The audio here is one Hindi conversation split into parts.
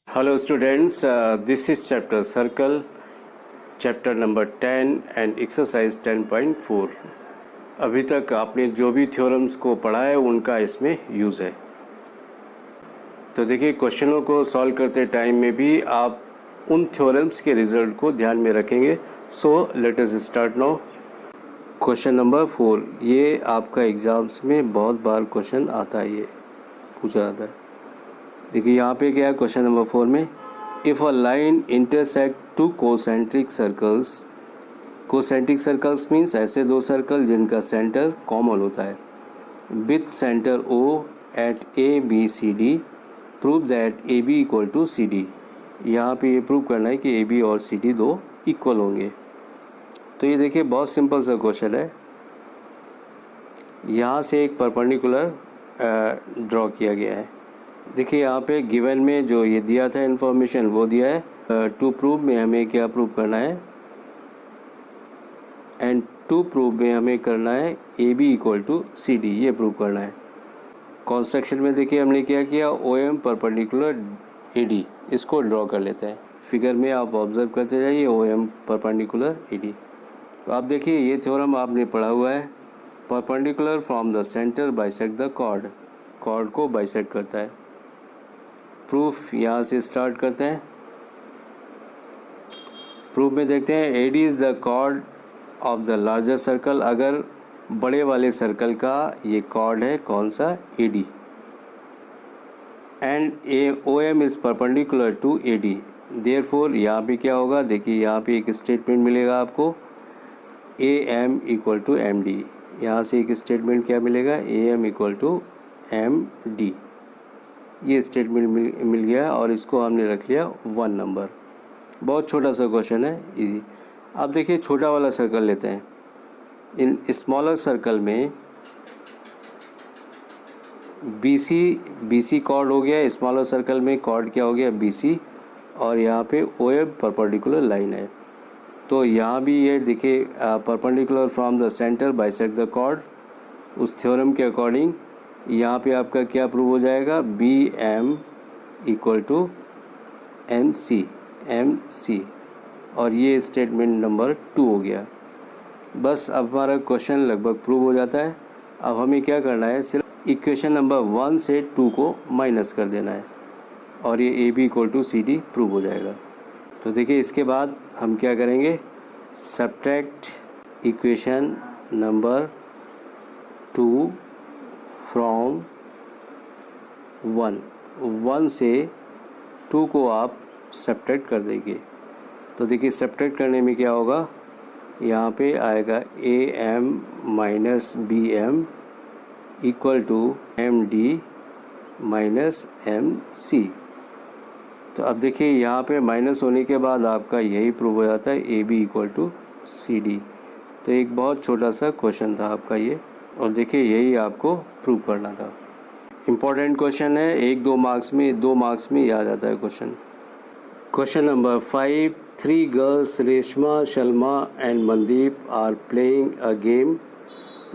Hello students, this is chapter circle, chapter number 10 and exercise 10.4। अभी तक आपने जो भी थ्योरम्स को पढ़ा है उनका इसमें यूज़ है। तो देखिए क्वेश्चनों को सॉल्व करते टाइम में भी आप उन थ्योरम्स के रिजल्ट को ध्यान में रखेंगे। So let us start now. Question number 4, ये आपका एग्ज़ाम्स में बहुत बार क्वेश्चन आता है, ये पूछा जाता है। देखिए यहाँ पे क्या है क्वेश्चन नंबर 4 में, if a line intersect two concentric circles means ऐसे दो सर्कल जिनका सेंटर कॉमन होता है, with centre O at A B C D, prove that A B equal to C D. यहाँ पे ये प्रूव करना है कि ए बी और सी डी दो इक्वल होंगे। तो ये देखिए बहुत सिंपल सा क्वेश्चन है। यहाँ से एक परपेंडिकुलर ड्रॉ किया गया है। देखिए यहाँ पे गिवन में जो ये दिया था इन्फॉर्मेशन वो दिया है। टू प्रूव में हमें क्या प्रूव करना है, एंड टू प्रूव में हमें करना है A B equal to C D, ये प्रूव करना है। कॉन्स्ट्रक्शन में देखिए हमने क्या किया, O M perpendicular A D, इसको ड्रॉ कर लेते हैं। फिगर में आप ऑब्जर्व करते जाइए, O M perpendicular A D. तो आप देखिए ये थ्योरम आपने पढ़ा हुआ है, perpendicular from the centre bisect the chord, chord को बाइसेक्ट करता है। प्रूफ यहाँ से स्टार्ट करते हैं। प्रूफ में देखते हैं A D is the chord of the larger circle, अगर बड़े वाले सर्कल का ये कॉर्ड है, कौन सा, A D, and A O M is perpendicular to A D, therefore यहाँ पे क्या होगा, देखिए यहाँ पे एक स्टेटमेंट मिलेगा आपको, A M equal to M D. यहाँ से एक स्टेटमेंट क्या मिलेगा, A M equal to M D, ये स्टेटमेंट मिल गया और इसको हमने रख लिया 1 नंबर। बहुत छोटा सा क्वेश्चन है, इजी। अब देखिए छोटा वाला सर्कल लेते हैं। इन स्मॉलर सर्कल में BC कॉर्ड हो गया, स्मॉलर सर्कल में कॉर्ड क्या हो गया, BC, और यहाँ पे OM परपेंडिकुलर लाइन है। तो यहाँ भी ये देखिए perpendicular from the centre bisect the chord, उस थ्योरम के अकॉर्डिंग यहाँ पे आपका क्या प्रूव हो जाएगा, B M equal to M C, और ये स्टेटमेंट नंबर 2 हो गया। बस अब हमारा क्वेश्चन लगभग प्रूव हो जाता है। अब हमें क्या करना है, सिर्फ इक्वेशन नंबर 1 से 2 को माइनस कर देना है और ये A B equal to C D prove हो जाएगा। तो देखिए इसके बाद हम क्या करेंगे, सब्ट्रैक्ट इक्वेशन नंबर 2 फ्रॉम 1 से 2 को आप सब्ट्रैक्ट कर देंगे। तो देखिए सब्ट्रैक्ट करने में क्या होगा, यहाँ पे आएगा A M minus B M equal to M D minus M C. तो अब देखिए यहाँ पे माइनस होने के बाद आपका यही प्रूव हो जाता है, A B equal to C D. तो एक बहुत छोटा सा क्वेश्चन था आपका ये, और देखिए यही आपको प्रूव करना था। इम्पॉर्टेंट क्वेश्चन है, 1-2 मार्क्स में, 2 मार्क्स में याद आता है question. Question number 5, 3 girls Reshma, Shalma and Mandeep are playing a game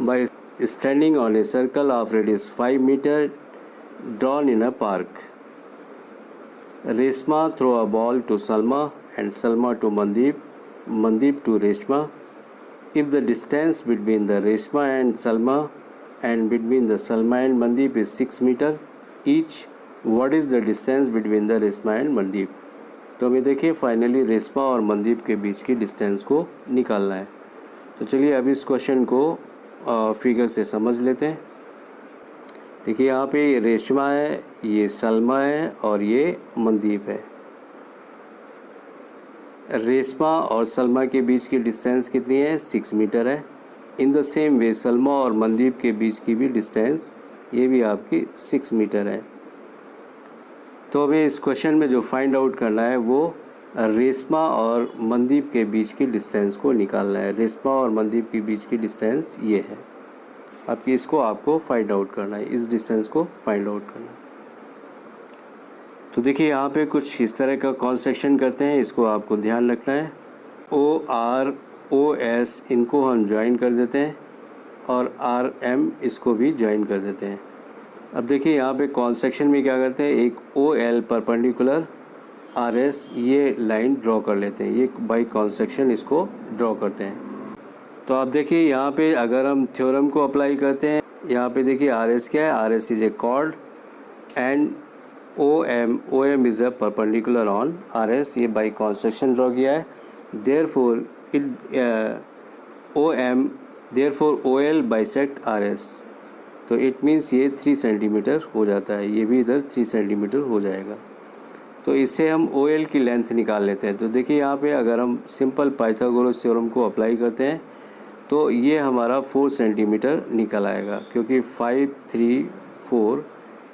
by standing on a circle of radius 5 metre drawn in a park. Reshma throw a ball to Salma and Salma to Mandeep, Mandeep to Reshma. If the distance between the Reshma and Salma and between the Salma and Mandeep is 6 meter each, what is the distance between the Reshma and Mandeep? तो हमें देखिए फाइनली रेशमा और मनदीप के बीच की डिस्टेंस को निकालना है। तो चलिए अब इस क्वेश्चन को फिगर से समझ लेते हैं। देखिए यहाँ पे ये रेशमा है, ये सलमा है और ये मनदीप है। रेशमा और सलमा के बीच की डिस्टेंस कितनी है, 6 मीटर है। In the same way Salma और मनदीप के बीच की भी डिस्टेंस, ये भी आपकी 6 मीटर है। तो हमें इस क्वेश्चन में जो फाइंड आउट करना है वो रेशमा और मनदीप के बीच की डिस्टेंस को निकालना है। रेशमा और मनदीप के बीच की डिस्टेंस ये है आपकी, इसको आपको फाइंड आउट करना है, इस डिस्टेंस को फाइंड आउट करना है। तो देखिए यहाँ पे कुछ इस तरह का कॉन्सेक्शन करते हैं, इसको आपको ध्यान रखना है। ओ आर ओ एस इनको हम ज्वाइन कर देते हैं और आर एम इसको भी ज्वाइन कर देते हैं। अब देखिए यहाँ पे कॉन्सेक्शन में क्या करते हैं, एक O L perpendicular R S ये लाइन ड्रॉ कर लेते हैं, ये बाई कॉन्सेक्शन इसको ड्रॉ करते हैं। तो आप देखिए यहाँ पे अगर हम थ्योरम को अप्लाई करते हैं, यहाँ पे देखिए आर एस क्या है, R S is a chord and O M is a perpendicular on R S, ये बाई कॉन्सेक्शन ड्रॉ किया है। Therefore O L bisect R S, तो इट मीन्स ये 3 सेंटीमीटर हो जाता है, ये भी इधर 3 सेंटीमीटर हो जाएगा। तो इससे हम ओ एल की लेंथ निकाल लेते हैं। तो देखिए यहाँ पे अगर हम सिंपल पाइथागोरस थ्योरम को अप्लाई करते हैं तो ये हमारा 4 सेंटीमीटर निकल आएगा, क्योंकि 5, 3, 4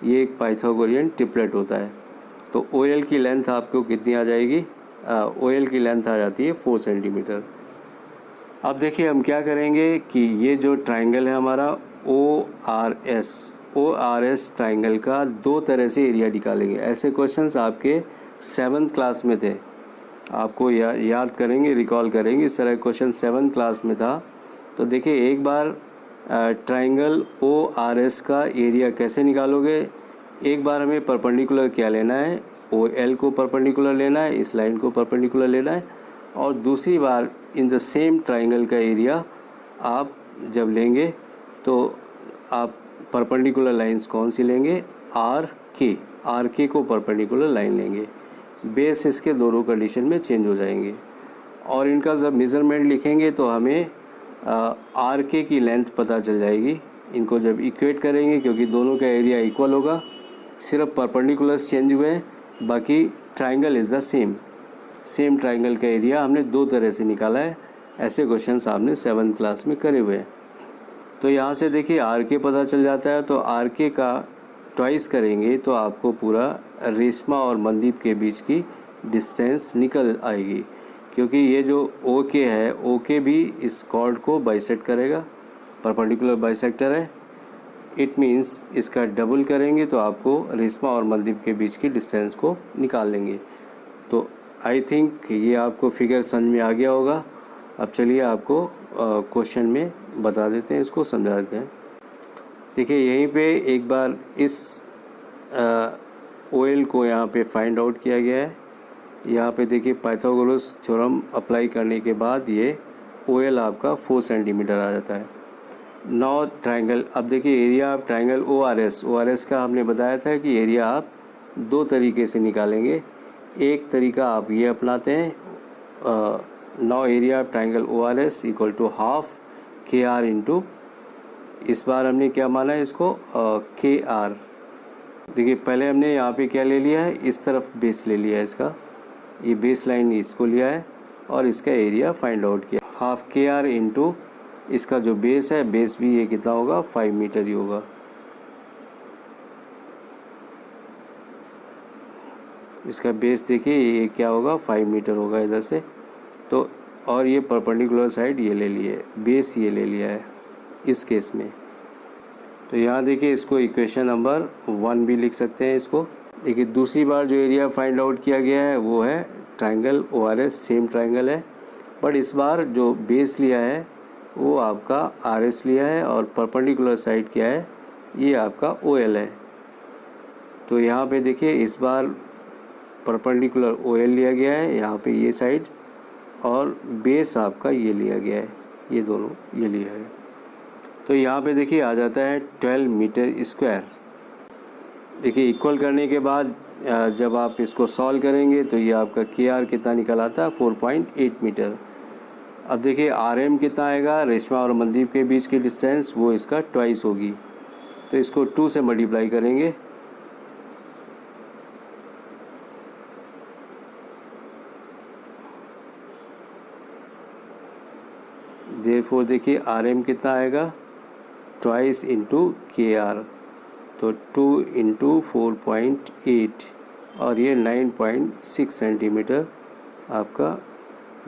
ये एक पाइथागोरियन ट्रिपलेट होता है। तो ओ एल की लेंथ आपको कितनी आ जाएगी, ओ एल की लेंथ आ जाती है 4 सेंटीमीटर। अब देखिए हम क्या करेंगे कि ये जो ट्राइंगल है हमारा ओ आर एस ट्राइंगल का 2 तरह से एरिया निकालेंगे। ऐसे क्वेश्चंस आपके 7th क्लास में थे, आपको याद करेंगे, रिकॉल करेंगे, इस तरह क्वेश्चन 7th क्लास में था। तो देखिए एक बार ट्राइंगल ओ आर एस का एरिया कैसे निकालोगे, एक बार हमें परपेंडिकुलर क्या लेना है, ओ एल को परपेंडिकुलर लेना है, इस लाइन को परपेंडिकुलर लेना है, और दूसरी बार इन द सेम ट्राइंगल का एरिया आप जब लेंगे तो आप परपेंडिकुलर लाइंस कौन सी लेंगे, आर के को परपेंडिकुलर लाइन लेंगे। बेस इसके दोनों कंडीशन में चेंज हो जाएंगे, और इनका जब मेज़रमेंट लिखेंगे तो हमें आर के की लेंथ पता चल जाएगी। इनको जब इक्वेट करेंगे, क्योंकि दोनों का एरिया इक्वल होगा, सिर्फ परपेंडिकुलर्स चेंज हुए हैं, बाकी triangle is the same triangle का एरिया हमने 2 तरह से निकाला है। ऐसे क्वेश्चंस आपने 7th क्लास में करे हुए हैं। तो यहाँ से देखिए आर के पता चल जाता है, तो आर के का ट्वाइस करेंगे तो आपको पूरा रेशमा और मनदीप के बीच की डिस्टेंस निकल आएगी, क्योंकि ये जो ओ के है, ओ के भी इस कॉर्ड को बाइसेक्ट करेगा, परपेंडिकुलर बाइसेक्टर है। इट मीन्स इसका डबल करेंगे तो आपको रेशमा और मनदीप के बीच की डिस्टेंस को निकाल लेंगे। तो आई थिंक ये आपको फिगर समझ में आ गया होगा। अब चलिए आपको क्वेश्चन में बता देते हैं, इसको समझा देते हैं। देखिए यहीं पे एक बार इस ओ एल को यहाँ पे फाइंड आउट किया गया है। यहाँ पे देखिए पाइथागोरस थ्योरम अप्लाई करने के बाद ये ओ एल आपका 4 सेंटीमीटर आ जाता है। नौ ट्राइंगल, अब देखिए area of triangle O R S का हमने बताया था कि एरिया आप 2 तरीके से निकालेंगे। एक तरीका आप ये अपनाते हैं, now area of triangle O R S equal to half के आर इंटू, इस बार हमने क्या माना है इसको, के आर। देखिए पहले हमने यहाँ पे क्या ले लिया है, इस तरफ बेस ले लिया है इसका, ये बेस लाइन इसको लिया है और इसका एरिया फाइंड आउट किया, हाफ के आर इंटू इसका जो बेस है, बेस भी ये कितना होगा, 5 मीटर ही होगा। इसका बेस देखिए ये क्या होगा, 5 मीटर होगा इधर से। तो और ये परपेंडिकुलर साइड ये ले लिए, बेस ये ले लिया है इस केस में। तो यहाँ देखिए इसको इक्वेशन नंबर 1 भी लिख सकते हैं इसको। देखिए दूसरी बार जो एरिया फाइंड आउट किया गया है वो है triangle O R S, same triangle है, बट इस बार जो बेस लिया है वो आपका आर एस लिया है और परपेंडिकुलर साइड क्या है, ये आपका ओ एल है। तो यहाँ पे देखिए इस बार परपेंडिकुलर ओ एल लिया गया है यहाँ पे ये साइड, और बेस आपका ये लिया गया है, ये दोनों ये लिया है। तो यहाँ पे देखिए आ जाता है 12 मीटर स्क्वायर। देखिए इक्वल करने के बाद जब आप इसको सॉल्व करेंगे तो ये आपका के आर कितना निकल आता है, 4.8 मीटर। अब देखिए आर एम कितना आएगा, रेशमा और मनदीप के बीच की डिस्टेंस, वो इसका ट्वाइस होगी। तो इसको 2 से मल्टीप्लाई करेंगे, देयरफॉर देखिए आर एम कितना आएगा, ट्वाइस इंटू के आर, तो 2 इंटू 4.8 और ये 9.6 सेंटीमीटर आपका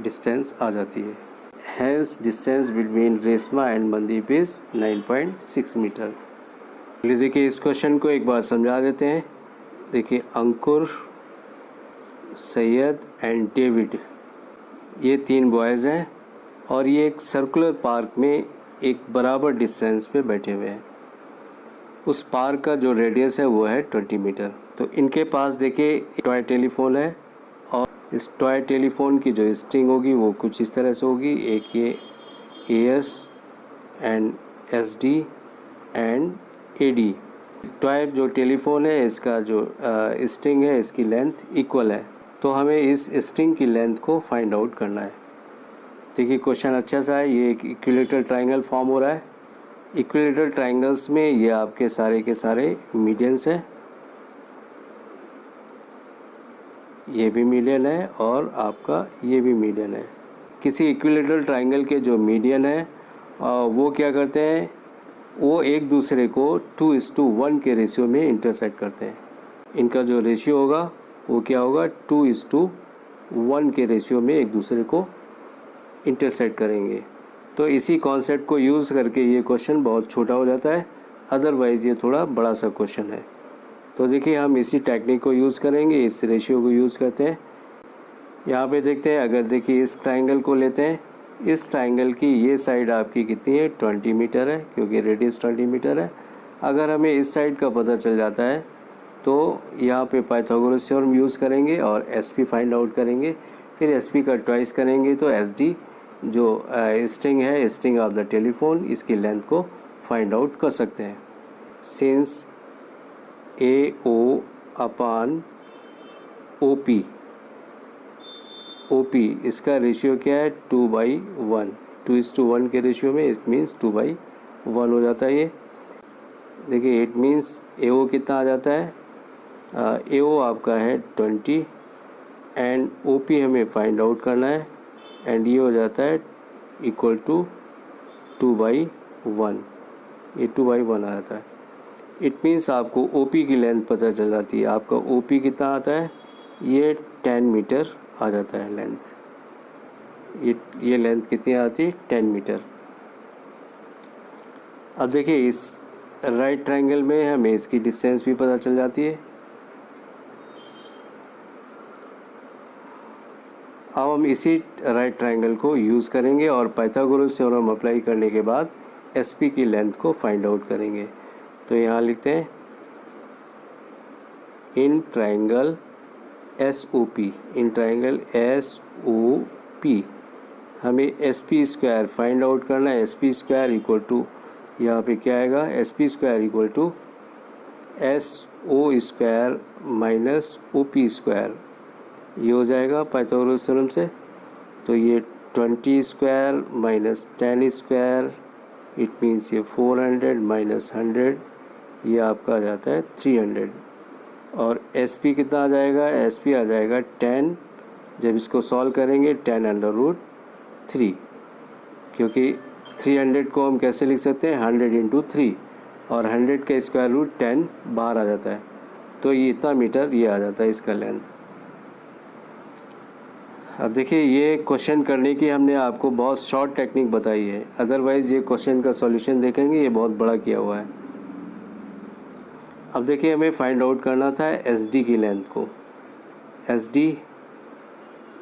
डिस्टेंस आ जाती है। Hence distance between Reshma and Mandeep is 9.6 metre. चलिए देखिए इस क्वेश्चन को एक बार समझा देते हैं। देखिए अंकुर, सैयद एंड डेविड, ये 3 बॉयज़ हैं और ये एक सर्कुलर पार्क में एक बराबर डिस्टेंस पे बैठे हुए हैं। उस पार्क का जो रेडियस है वो है 20 मीटर। तो इनके पास देखिए टॉय टेलीफोन है इस टॉय टेलीफोन की जो स्ट्रिंग होगी वो कुछ इस तरह से होगी, एक ये AS and SD and AD। Toy जो टेलीफोन है इसका जो स्ट्रिंग है इसकी लेंथ इक्वल है, तो हमें इस स्ट्रिंग की लेंथ को फाइंड आउट करना है। देखिए क्वेश्चन अच्छा सा है, ये एक इक्विलेटरल ट्रायंगल फॉर्म हो रहा है। इक्विलेटरल ट्रायंगल्स में ये आपके सारे के सारे मीडियंस हैं, ये भी मीडियन है और आपका ये भी मीडियन है। किसी इक्विलेटरल ट्रायंगल के जो मीडियन है वो क्या करते हैं, वो एक दूसरे को 2:1 के रेशियो में इंटरसेक्ट करते हैं। इनका जो रेशियो होगा वो क्या होगा, 2:1 के रेशियो में एक दूसरे को इंटरसेक्ट करेंगे। तो इसी कॉन्सेप्ट को यूज़ करके ये क्वेश्चन बहुत छोटा हो जाता है, अदरवाइज़ ये थोड़ा बड़ा सा क्वेश्चन है। तो देखिए हम इसी टेक्निक को यूज़ करेंगे, इस रेशियो को यूज़ करते हैं। यहाँ पे देखते हैं, अगर देखिए इस ट्रायंगल को लेते हैं, इस ट्रायंगल की ये साइड आपकी कितनी है, 20 मीटर है, क्योंकि रेडियस 20 मीटर है। अगर हमें इस साइड का पता चल जाता है तो यहाँ पे पाइथागोरस थ्योरम यूज़ करेंगे और SP फाइंड आउट करेंगे। फिर SP का ट्वाइस करेंगे तो SD जो स्ट्रिंग है, स्ट्रिंग ऑफ द टेलीफोन, इसकी लेंथ को फाइंड आउट कर सकते हैं। सिंस AO अपॉन OP इसका रेशियो क्या है, 2/1, 2:1 के रेशियो में, इट मीन्स 2/1 हो जाता है ये। देखिए इट मीन्स AO कितना आ जाता है, AO आपका है 20 एंड OP हमें फाइंड आउट करना है, एंड ये हो जाता है इक्वल टू 2/1, ये 2/1 आ जाता है। इट मीन्स आपको OP की लेंथ पता चल जाती है। आपका OP कितना आता है, ये 10 मीटर आ जाता है लेंथ। ये लेंथ कितनी आती है, 10 मीटर। अब देखिए इस राइट ट्रायंगल में हमें इसकी डिस्टेंस भी पता चल जाती है। अब हम इसी राइट ट्रायंगल को यूज़ करेंगे और पाइथागोरस थ्योरम अप्लाई करने के बाद SP की लेंथ को फाइंड आउट करेंगे। तो यहाँ लिखते हैं, in triangle SOP, in triangle SOP हमें SP स्क्वायर फाइंड आउट करना है। SP स्क्वायर इक्वल टू, यहाँ पे क्या आएगा, SP square equal to SO square minus OP square, ये हो जाएगा पाइथागोरस थ्योरम से। तो ये 20 square minus 10 square, it means ये 400 माइनस 100, ये आपका आ जाता है 300। और SP कितना आ जाएगा, SP आ जाएगा 10, जब इसको सॉल्व करेंगे 10√3, क्योंकि 300 को हम कैसे लिख सकते हैं, 100 × 3, और 100 का स्क्वायर रूट 10 बाहर आ जाता है, तो ये इतना मीटर ये आ जाता है इसका लेंथ। अब देखिए ये क्वेश्चन करने की हमने आपको बहुत शॉर्ट टेक्निक बताई है, अदरवाइज़ ये क्वेश्चन का सॉल्यूशन देखेंगे ये बहुत बड़ा किया हुआ है। अब देखिए हमें फाइंड आउट करना था SD की लेंथ को। SD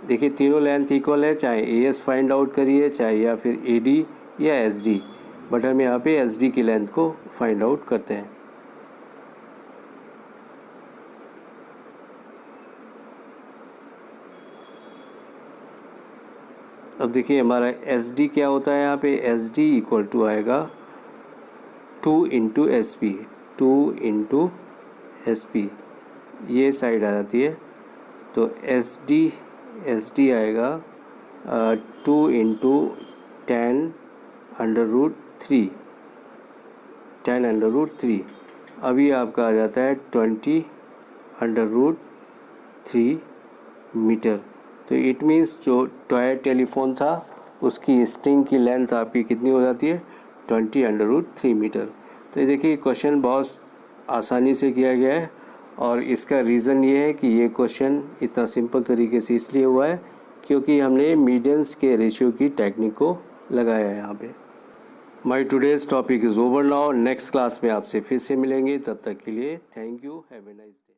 देखिए तीनों लेंथ इक्वल है, चाहे AS फाइंड आउट करिए, चाहे या फिर AD या SD, बट हम यहाँ पे SD की लेंथ को फाइंड आउट करते हैं। अब देखिए हमारा SD क्या होता है, यहाँ पे SD इक्वल टू आएगा 2 × SP, 2 × SP, ये साइड आ जाती है। तो SD आएगा 2 × 10√3, 10√3, अभी आपका आ जाता है 20√3 मीटर। तो इट मीन्स जो टॉय टेलीफोन था उसकी स्ट्रिंग की लेंथ आपकी कितनी हो जाती है, 20√3 मीटर। तो ये देखिए क्वेश्चन बहुत आसानी से किया गया है, और इसका रीज़न ये है कि ये क्वेश्चन इतना सिंपल तरीके से इसलिए हुआ है क्योंकि हमने मीडियंस के रेशियो की टेक्निक को लगाया है यहाँ पे। My today's topic is over now. Next class में आपसे फिर से मिलेंगे, तब तक के लिए thank you, have a nice day.